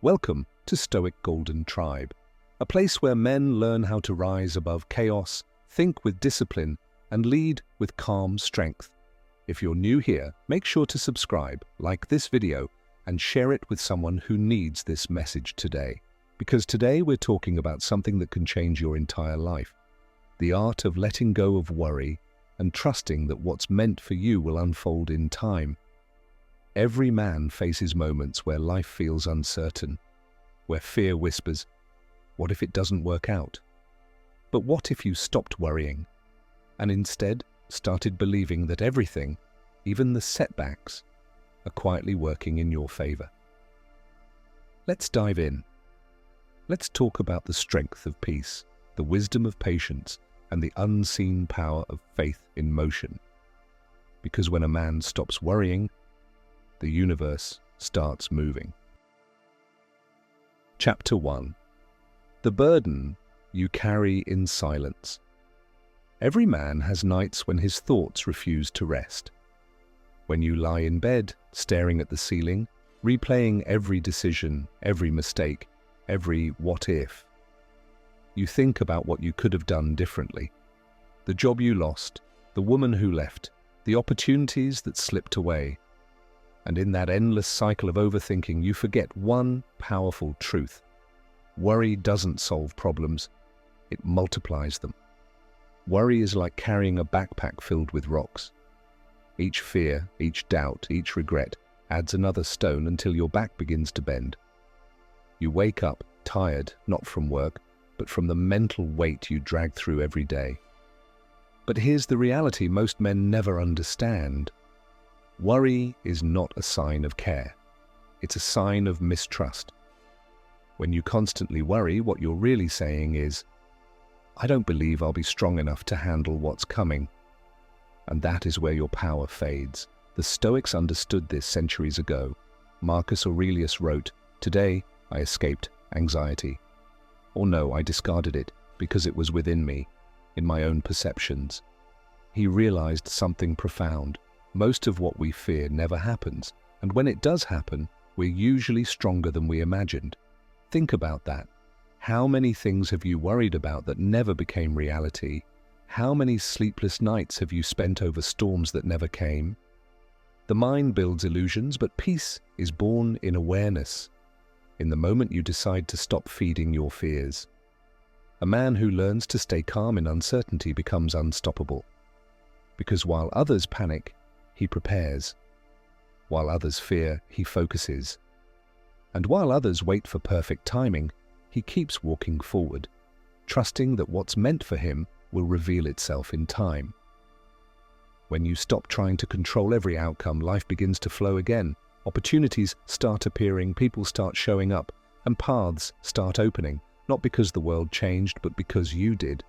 Welcome to Stoic Golden Tribe, a place where men learn how to rise above chaos, think with discipline, and lead with calm strength. If you're new here, make sure to subscribe, like this video, and share it with someone who needs this message today. Because today we're talking about something that can change your entire life. The art of letting go of worry and trusting that what's meant for you will unfold in time. Every man faces moments where life feels uncertain, where fear whispers, what if it doesn't work out? But what if you stopped worrying and instead started believing that everything, even the setbacks, are quietly working in your favor? Let's dive in. Let's talk about the strength of peace, the wisdom of patience, and the unseen power of faith in motion. Because when a man stops worrying, the universe starts moving. Chapter 1. The burden you carry in silence. Every man has nights when his thoughts refuse to rest. When you lie in bed, staring at the ceiling, replaying every decision, every mistake, every what if. You think about what you could have done differently. The job you lost, the woman who left, the opportunities that slipped away. And in that endless cycle of overthinking, you forget one powerful truth. Worry doesn't solve problems, it multiplies them. Worry is like carrying a backpack filled with rocks. Each fear, each doubt, each regret adds another stone until your back begins to bend. You wake up tired, not from work, but from the mental weight you drag through every day. But here's the reality most men never understand. Worry is not a sign of care. It's a sign of mistrust. When you constantly worry, what you're really saying is, I don't believe I'll be strong enough to handle what's coming. And that is where your power fades. The Stoics understood this centuries ago. Marcus Aurelius wrote, "Today I escaped anxiety." Or no, I discarded it because it was within me, in my own perceptions. He realized something profound. Most of what we fear never happens, and when it does happen, we're usually stronger than we imagined. Think about that. How many things have you worried about that never became reality? How many sleepless nights have you spent over storms that never came? The mind builds illusions, but peace is born in awareness, in the moment you decide to stop feeding your fears. A man who learns to stay calm in uncertainty becomes unstoppable. Because while others panic, he prepares. While others fear, he focuses. And while others wait for perfect timing, he keeps walking forward, trusting that what's meant for him will reveal itself in time. When you stop trying to control every outcome, life begins to flow again. Opportunities start appearing, people start showing up, and paths start opening, not because the world changed, but because you did.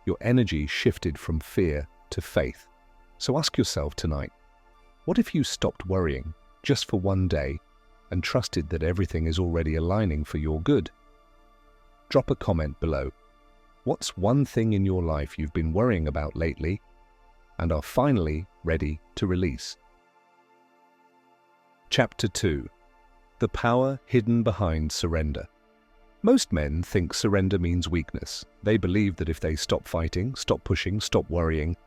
Your energy shifted from fear to faith. So ask yourself tonight, what if you stopped worrying just for one day and trusted that everything is already aligning for your good? Drop a comment below. What's one thing in your life you've been worrying about lately and are finally ready to release? Chapter 2. The power hidden behind surrender. Most men think surrender means weakness. They believe that if they stop fighting, stop pushing, stop worrying,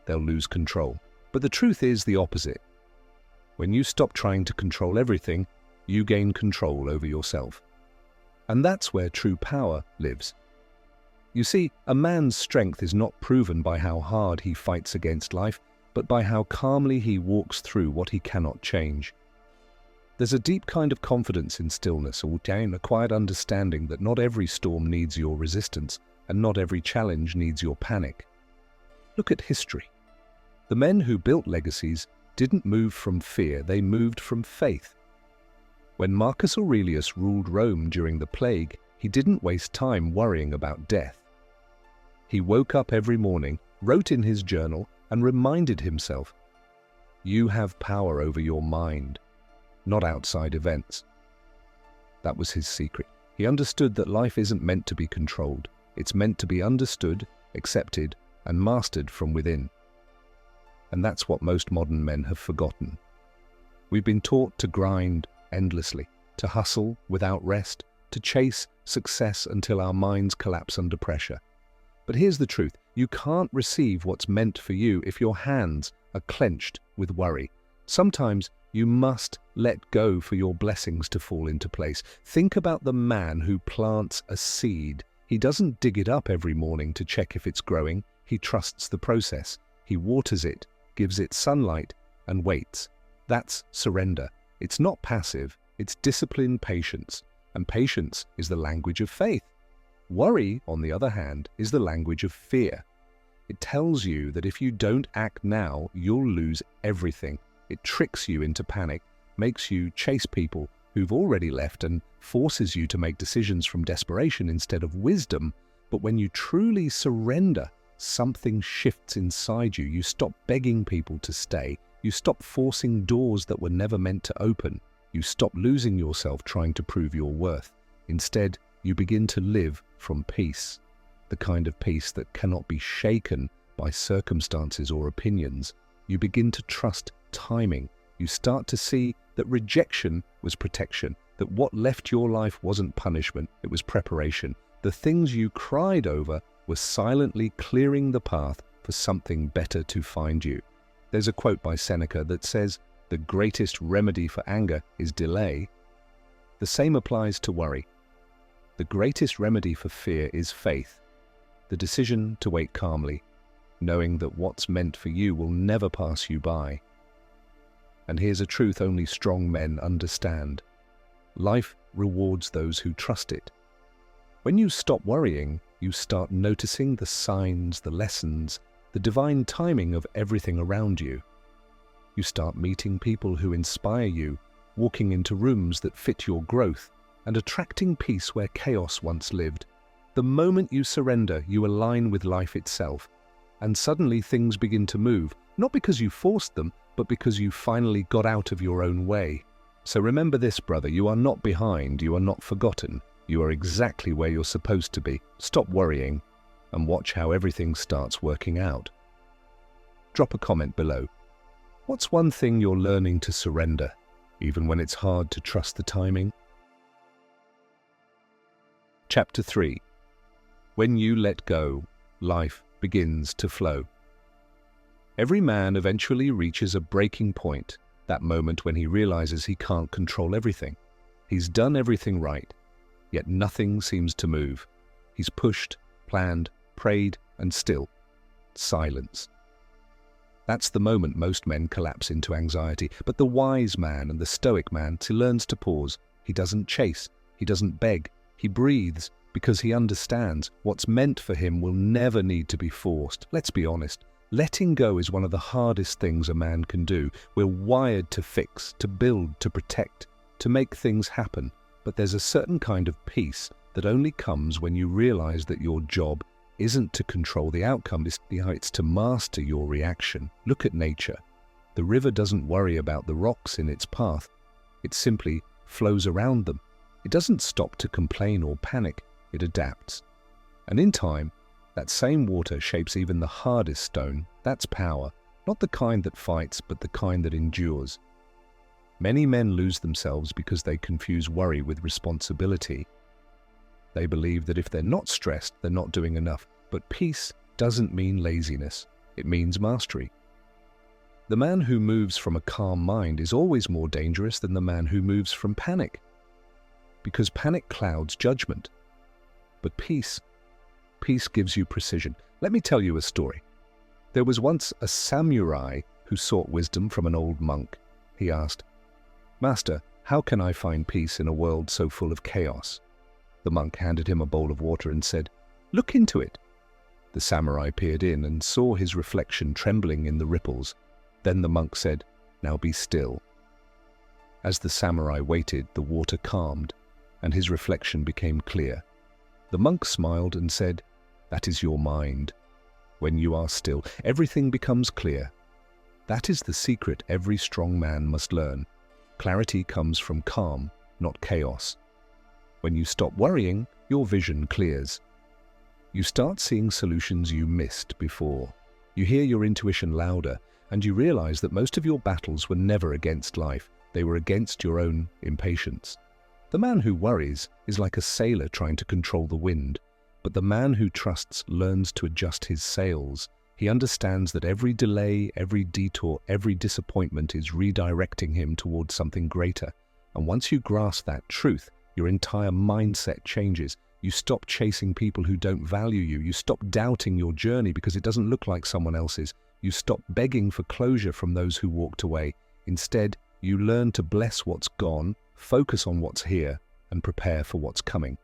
they'll lose control. But the truth is the opposite. When you stop trying to control everything, you gain control over yourself. And that's where true power lives. You see, a man's strength is not proven by how hard he fights against life, but by how calmly he walks through what he cannot change. There's a deep kind of confidence in stillness, a quiet understanding that not every storm needs your resistance, and not every challenge needs your panic. Look at history. The men who built legacies didn't move from fear, they moved from faith. When Marcus Aurelius ruled Rome during the plague, he didn't waste time worrying about death. He woke up every morning, wrote in his journal, and reminded himself, you have power over your mind, not outside events. That was his secret. He understood that life isn't meant to be controlled. It's meant to be understood, accepted, and mastered from within. And that's what most modern men have forgotten. We've been taught to grind endlessly, to hustle without rest, to chase success until our minds collapse under pressure. But here's the truth. You can't receive what's meant for you if your hands are clenched with worry. Sometimes you must let go for your blessings to fall into place. Think about the man who plants a seed. He doesn't dig it up every morning to check if it's growing. He trusts the process. He waters it, gives it sunlight, and waits. That's surrender. It's not passive. It's disciplined patience. And patience is the language of faith. Worry, on the other hand, is the language of fear. It tells you that if you don't act now, you'll lose everything. It tricks you into panic, makes you chase people who've already left, and forces you to make decisions from desperation instead of wisdom. But when you truly surrender, something shifts inside you. You stop begging people to stay. You stop forcing doors that were never meant to open. You stop losing yourself trying to prove your worth. Instead, you begin to live from peace, the kind of peace that cannot be shaken by circumstances or opinions. You begin to trust timing. You start to see that rejection was protection, that what left your life wasn't punishment, it was preparation. The things you cried over were silently clearing the path for something better to find you. There's a quote by Seneca that says, "The greatest remedy for anger is delay." The same applies to worry. The greatest remedy for fear is faith, the decision to wait calmly, knowing that what's meant for you will never pass you by. And here's a truth only strong men understand. Life rewards those who trust it. When you stop worrying, you start noticing the signs, the lessons, the divine timing of everything around you. You start meeting people who inspire you, walking into rooms that fit your growth, and attracting peace where chaos once lived. The moment you surrender, you align with life itself, and suddenly things begin to move, not because you forced them, but because you finally got out of your own way. So remember this, brother, you are not behind, you are not forgotten, you are exactly where you're supposed to be. Stop worrying, and watch how everything starts working out. Drop a comment below. What's one thing you're learning to surrender, even when it's hard to trust the timing? Chapter 3. When you let go, life begins to flow. Every man eventually reaches a breaking point, that moment when he realizes he can't control everything. He's done everything right, yet nothing seems to move. He's pushed, planned, prayed, and still, silence. That's the moment most men collapse into anxiety. But the wise man and the stoic man learns to pause. He doesn't chase, he doesn't beg. He breathes because he understands what's meant for him will never need to be forced. Let's be honest, letting go is one of the hardest things a man can do. We're wired to fix, to build, to protect, to make things happen. But there's a certain kind of peace that only comes when you realize that your job isn't to control the outcome, it's to master your reaction. Look at nature. The river doesn't worry about the rocks in its path. It simply flows around them. It doesn't stop to complain or panic, it adapts. And in time, that same water shapes even the hardest stone. That's power, not the kind that fights, but the kind that endures. Many men lose themselves because they confuse worry with responsibility. They believe that if they're not stressed, they're not doing enough. But peace doesn't mean laziness, it means mastery. The man who moves from a calm mind is always more dangerous than the man who moves from panic. Because panic clouds judgment. But peace gives you precision. Let me tell you a story. There was once a samurai who sought wisdom from an old monk. He asked, "Master, how can I find peace in a world so full of chaos?" The monk handed him a bowl of water and said, "Look into it." The samurai peered in and saw his reflection trembling in the ripples. Then the monk said, "Now be still." As the samurai waited, the water calmed, and his reflection became clear. The monk smiled and said, "That is your mind. When you are still, everything becomes clear." That is the secret every strong man must learn. Clarity comes from calm, not chaos. When you stop worrying, your vision clears. You start seeing solutions you missed before. You hear your intuition louder, and you realize that most of your battles were never against life. They were against your own impatience. The man who worries is like a sailor trying to control the wind, but the man who trusts learns to adjust his sails. He understands that every delay, every detour, every disappointment is redirecting him towards something greater. And once you grasp that truth, your entire mindset changes. You stop chasing people who don't value you. You stop doubting your journey because it doesn't look like someone else's. You stop begging for closure from those who walked away. Instead, you learn to bless what's gone, focus on what's here, and prepare for what's coming.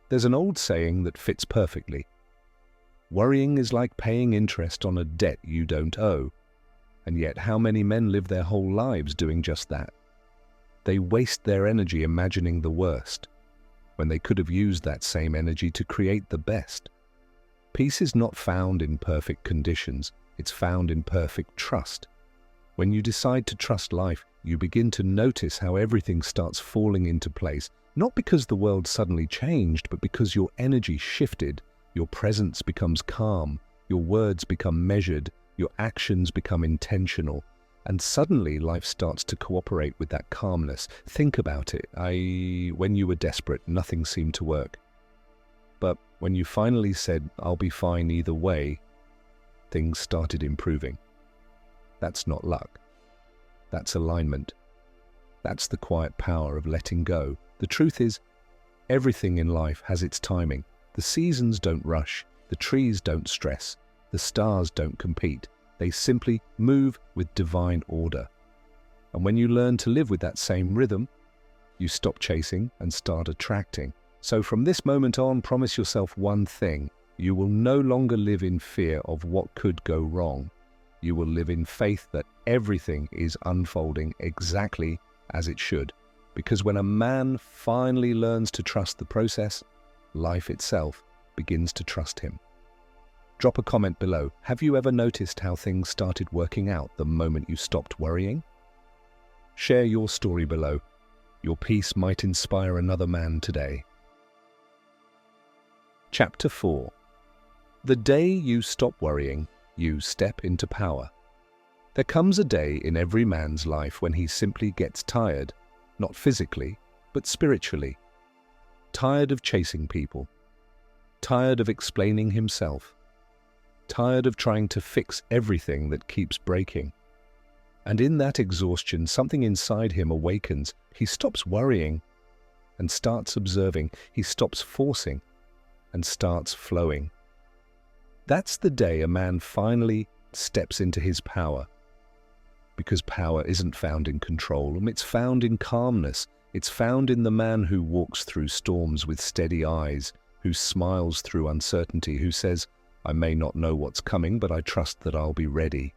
There's an old saying that fits perfectly. Worrying is like paying interest on a debt you don't owe. And yet, how many men live their whole lives doing just that? They waste their energy imagining the worst, when they could have used that same energy to create the best. Peace is not found in perfect conditions, it's found in perfect trust. When you decide to trust life, you begin to notice how everything starts falling into place, not because the world suddenly changed, but because your energy shifted, your presence becomes calm, your words become measured, your actions become intentional, and suddenly life starts to cooperate with that calmness. Think about it. When you were desperate, nothing seemed to work. But when you finally said, "I'll be fine either way," things started improving. That's not luck. That's alignment. That's the quiet power of letting go. The truth is, everything in life has its timing. The seasons don't rush, the trees don't stress, the stars don't compete. They simply move with divine order. And when you learn to live with that same rhythm, you stop chasing and start attracting. So from this moment on, promise yourself one thing. You will no longer live in fear of what could go wrong. You will live in faith that everything is unfolding exactly as it should. Because when a man finally learns to trust the process, life itself begins to trust him. Drop a comment below. Have you ever noticed how things started working out the moment you stopped worrying? Share your story below. Your peace might inspire another man today. Chapter 4. The day you stop worrying, you step into power. There comes a day in every man's life when he simply gets tired, not physically, but spiritually. Tired of chasing people. Tired of explaining himself. Tired of trying to fix everything that keeps breaking. And in that exhaustion, something inside him awakens. He stops worrying and starts observing. He stops forcing and starts flowing. That's the day a man finally steps into his power. Because power isn't found in control, it's found in calmness. It's found in the man who walks through storms with steady eyes, who smiles through uncertainty, who says, "I may not know what's coming, but I trust that I'll be ready."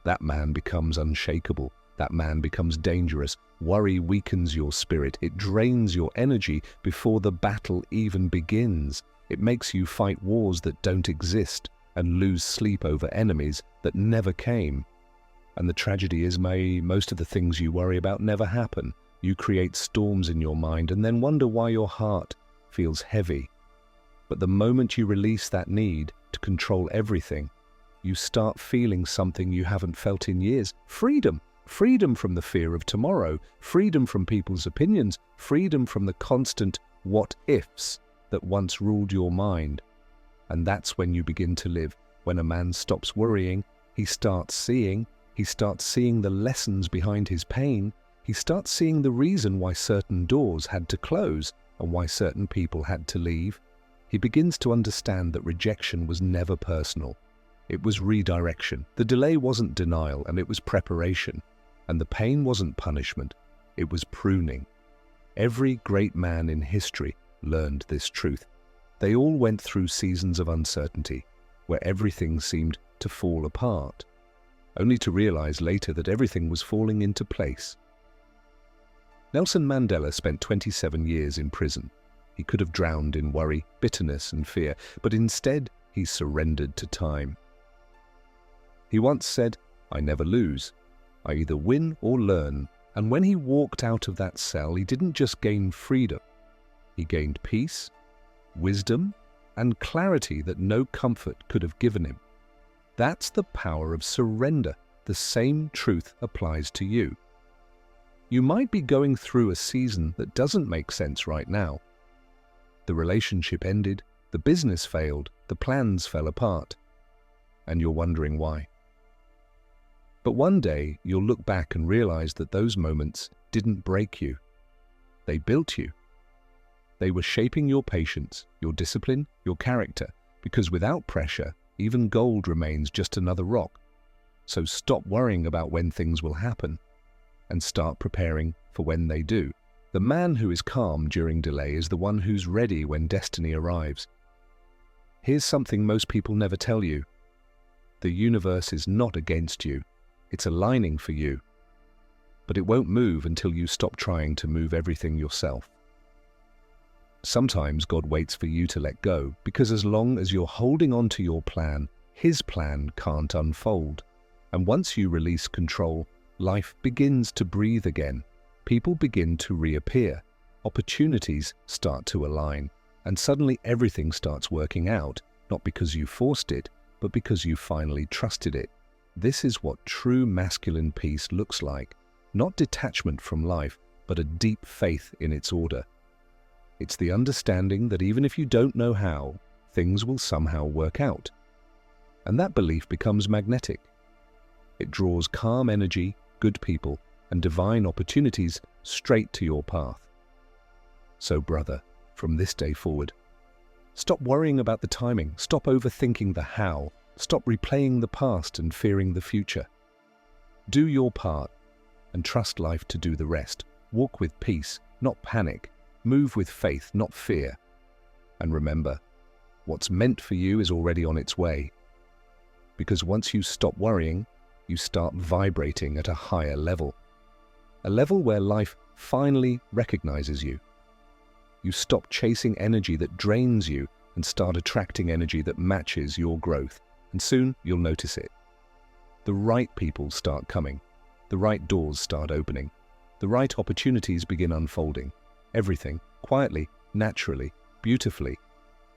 That man becomes unshakable. That man becomes dangerous. Worry weakens your spirit. It drains your energy before the battle even begins. It makes you fight wars that don't exist and lose sleep over enemies that never came. And the tragedy is most of the things you worry about never happen. You create storms in your mind and then wonder why your heart feels heavy. But the moment you release that need to control everything, you start feeling something you haven't felt in years. Freedom. Freedom from the fear of tomorrow. Freedom from people's opinions. Freedom from the constant what-ifs that once ruled your mind. And that's when you begin to live. When a man stops worrying, he starts seeing the lessons behind his pain. He starts seeing the reason why certain doors had to close and why certain people had to leave. He begins to understand that rejection was never personal. It was redirection. The delay wasn't denial, and it was preparation. And the pain wasn't punishment. It was pruning. Every great man in history learned this truth. They all went through seasons of uncertainty, where everything seemed to fall apart, only to realize later that everything was falling into place. Nelson Mandela spent 27 years in prison. He could have drowned in worry, bitterness, and fear, but instead he surrendered to time. He once said, "I never lose. I either win or learn." And when he walked out of that cell, he didn't just gain freedom. He gained peace, wisdom, and clarity that no comfort could have given him. That's the power of surrender. The same truth applies to you. You might be going through a season that doesn't make sense right now. The relationship ended, the business failed, the plans fell apart, and you're wondering why. But one day you'll look back and realize that those moments didn't break you. They built you. They were shaping your patience, your discipline, your character, because without pressure, even gold remains just another rock. So stop worrying about when things will happen and start preparing for when they do. The man who is calm during delay is the one who's ready when destiny arrives. Here's something most people never tell you. The universe is not against you. It's aligning for you. But it won't move until you stop trying to move everything yourself. Sometimes God waits for you to let go, because as long as you're holding on to your plan, His plan can't unfold. And once you release control, life begins to breathe again. People begin to reappear. Opportunities start to align. And suddenly everything starts working out, not because you forced it, but because you finally trusted it. This is what true masculine peace looks like. Not detachment from life, but a deep faith in its order. It's the understanding that even if you don't know how, things will somehow work out. And that belief becomes magnetic. It draws calm energy, good people, and divine opportunities straight to your path. So, brother, from this day forward, stop worrying about the timing, stop overthinking the how, stop replaying the past and fearing the future. Do your part and trust life to do the rest. Walk with peace, not panic. Move with faith, not fear. And remember, what's meant for you is already on its way. Because once you stop worrying, you start vibrating at a higher level. A level where life finally recognizes you. You stop chasing energy that drains you and start attracting energy that matches your growth. And soon you'll notice it. The right people start coming. The right doors start opening. The right opportunities begin unfolding. Everything, quietly, naturally, beautifully,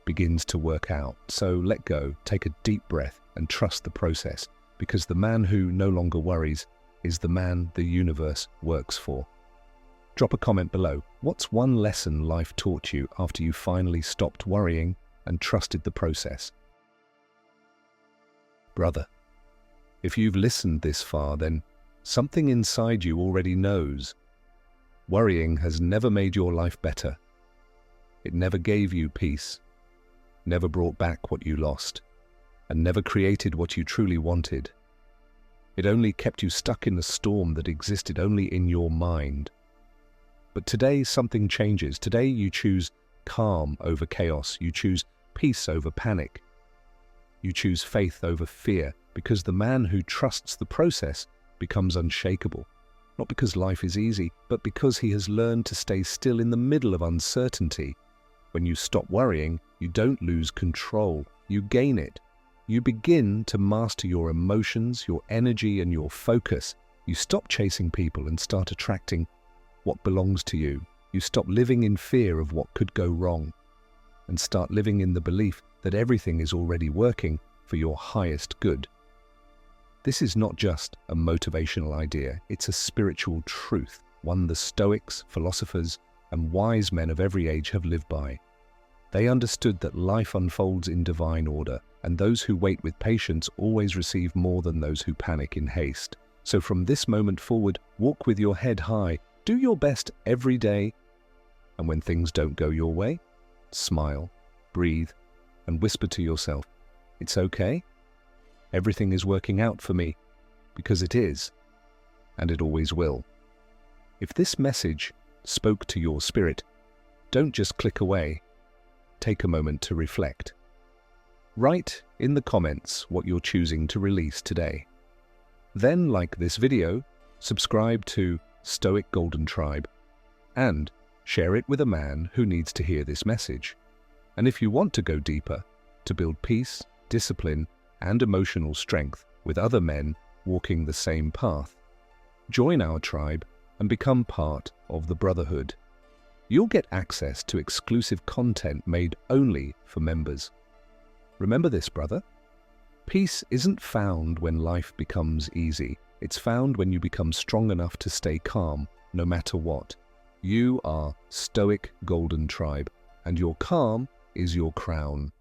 begins to work out. So let go, take a deep breath, and trust the process, because the man who no longer worries is the man the universe works for. Drop a comment below. What's one lesson life taught you after you finally stopped worrying and trusted the process? Brother, if you've listened this far, then something inside you already knows. Worrying has never made your life better. It never gave you peace, never brought back what you lost, and never created what you truly wanted. It only kept you stuck in a storm that existed only in your mind. But today something changes. Today you choose calm over chaos. You choose peace over panic. You choose faith over fear, because the man who trusts the process becomes unshakable. Not because life is easy, but because he has learned to stay still in the middle of uncertainty. When you stop worrying, you don't lose control, you gain it. You begin to master your emotions, your energy, and your focus. You stop chasing people and start attracting what belongs to you. You stop living in fear of what could go wrong and start living in the belief that everything is already working for your highest good. This is not just a motivational idea, it's a spiritual truth, one the Stoics, philosophers, and wise men of every age have lived by. They understood that life unfolds in divine order, and those who wait with patience always receive more than those who panic in haste. So from this moment forward, walk with your head high, do your best every day, and when things don't go your way, smile, breathe, and whisper to yourself, "It's okay. Everything is working out for me," because it is, and it always will. If this message spoke to your spirit, don't just click away. Take a moment to reflect. Write in the comments what you're choosing to release today. Then, like this video, subscribe to Stoic Golden Tribe and share it with a man who needs to hear this message. And if you want to go deeper, to build peace, discipline, and emotional strength with other men walking the same path, join our tribe and become part of the brotherhood. You'll get access to exclusive content made only for members. Remember this, brother. Peace isn't found when life becomes easy. It's found when you become strong enough to stay calm no matter what. You are Stoic Golden Tribe, and your calm is your crown.